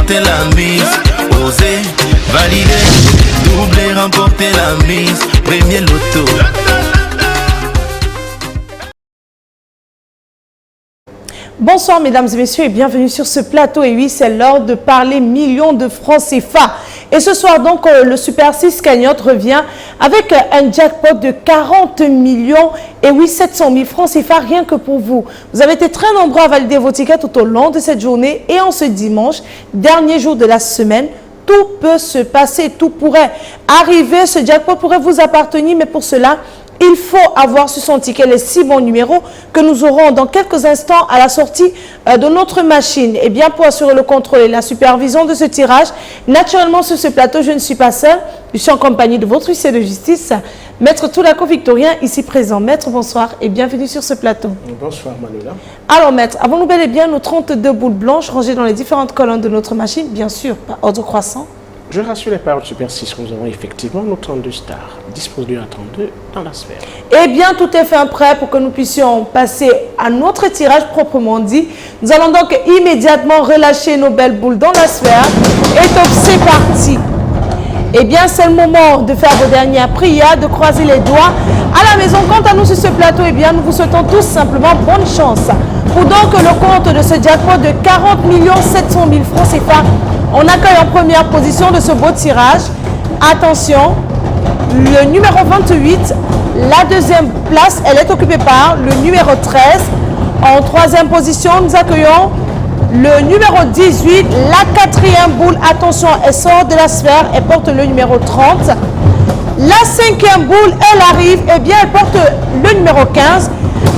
remporter la mise. Oser, valider, doubler, remporter la mise. Premier loto. Bonsoir mesdames et messieurs et bienvenue sur ce plateau. Et oui, c'est l'heure de parler millions de francs CFA. Et ce soir donc, le Super 6 cagnotte revient avec un jackpot de 40 millions et oui, 700 000 francs CFA rien que pour vous. Vous avez été très nombreux à valider vos tickets tout au long de cette journée et en ce dimanche, dernier jour de la semaine, tout peut se passer, tout pourrait arriver. Ce jackpot pourrait vous appartenir, mais pour cela, il faut avoir sur son ticket les 6 bons numéros que nous aurons dans quelques instants à la sortie de notre machine. Et bien, pour assurer le contrôle et la supervision de ce tirage, naturellement sur ce plateau, je ne suis pas seule. Je suis en compagnie de votre huissier de justice, Maître Toulako Victorien, ici présent. Maître, bonsoir et bienvenue sur ce plateau. Bonsoir Manuela. Alors Maître, avons-nous bel et bien nos 32 boules blanches rangées dans les différentes colonnes de notre machine? Bien sûr, par ordre croissant. Je rassure les paroles Super 6 que nous avons effectivement nos 32 stars disposées à 32 dans la sphère. Eh bien, tout est fait prêt pour que nous puissions passer à notre tirage proprement dit. Nous allons donc immédiatement relâcher nos belles boules dans la sphère. Et donc, c'est parti. Eh bien, c'est le moment de faire vos dernières prières, de croiser les doigts. À la maison, quant à nous sur ce plateau, eh bien, nous vous souhaitons tous simplement bonne chance. Pour donc le compte de ce jackpot de 40 700 000 francs CFA, on accueille en première position de ce beau tirage. Attention, le numéro 28, la deuxième place, elle est occupée par le numéro 13. En troisième position, nous accueillons le numéro 18, la quatrième boule. Attention, elle sort de la sphère, elle porte le numéro 30. La cinquième boule, elle arrive, eh bien, elle porte le numéro 15.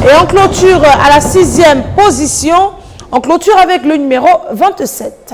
Et on clôture à la sixième position, on clôture avec le numéro 27.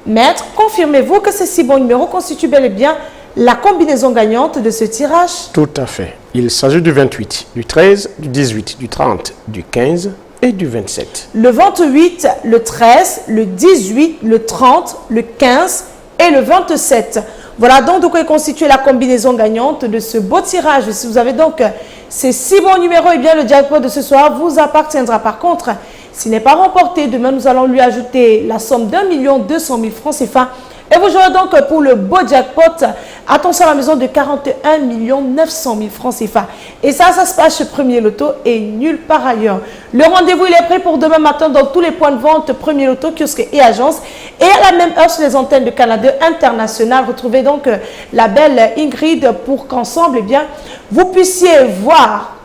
Maître, confirmez-vous que ces 6 bons numéros constituent bel et bien la combinaison gagnante de ce tirage? Tout à fait. Il s'agit du 28, du 13, du 18, du 30, du 15 et du 27. Le 28, le 13, le 18, le 30, le 15 et le 27. Voilà donc de quoi est constituée la combinaison gagnante de ce beau tirage. Si vous avez donc ces 6 bons numéros, eh bien le jackpot de ce soir vous appartiendra. Par contre, s'il n'est pas remporté, demain nous allons lui ajouter la somme d'1 200 000 francs CFA. Et vous jouerez donc pour le beau jackpot, attention à la maison, de 41 900 000 francs CFA. Et ça se passe chez Premier Loto et nulle part ailleurs. Le rendez-vous, il est prêt pour demain matin dans tous les points de vente Premier Loto, kiosque et agence. Et à la même heure sur les antennes de Canada International. Retrouvez donc la belle Ingrid pour qu'ensemble, eh bien, vous puissiez voir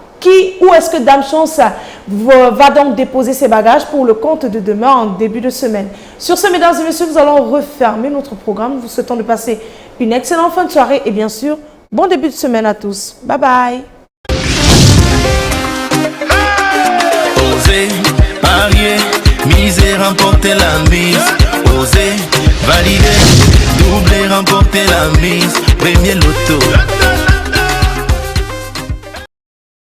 où est-ce que Dame Chance va donc déposer ses bagages pour le compte de demain en début de semaine. Sur ce, mesdames et messieurs, nous allons refermer notre programme. Nous vous souhaitons de passer une excellente fin de soirée et bien sûr, bon début de semaine à tous. Bye bye. Oser, parier, miser, remporter la mise. Oser, valider, doubler, remporter la mise. Premier loto.